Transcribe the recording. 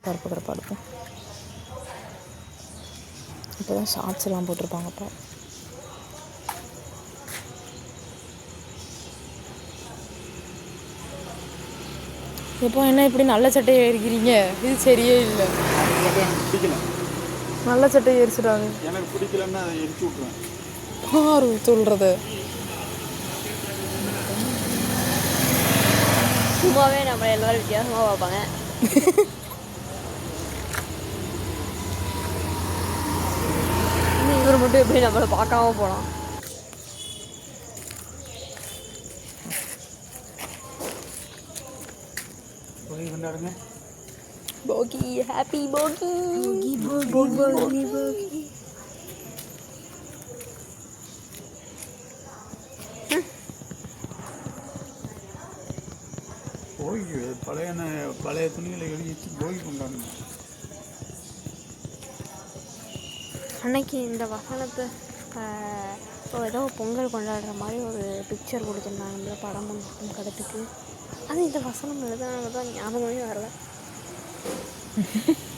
கருப்பு கருப்பாக இருக்கும். இப்போ தான் ஷார்ட்ஸ் எல்லாம் போட்டிருப்பாங்கப்பா. எப்போ என்ன இப்படி நல்ல சட்டையை ஏறிக்கிறீங்க? இது சரியே இல்லை. நல்ல சட்டையை எரிச்சிடாது. எனக்கு பிடிக்கலன்னா அதை எரிச்சு விட்ருவேன். பாரு சொல்கிறது. சும்மாவே நம்மளை எல்லோரும் வித்தியாசமாக பார்ப்பாங்க. இவர் மட்டும் எப்படி நம்மளை பார்க்காம போகலாம். கொண்டாடுங்க. போகி, ஹாப்பி போகி. போகி பழைய துணிகளை எழுதி போகி கொண்டாடுங்க. அன்னைக்கு இந்த வசனத்தை ஏதோ பொங்கல் கொண்டாடுற மாதிரி ஒரு பிக்சர் கொடுத்துருந்தாங்க இந்த படம் கடத்துக்கு. அது இந்த வசனம் எழுதுனாங்க தான் ஞாபகமே வரல.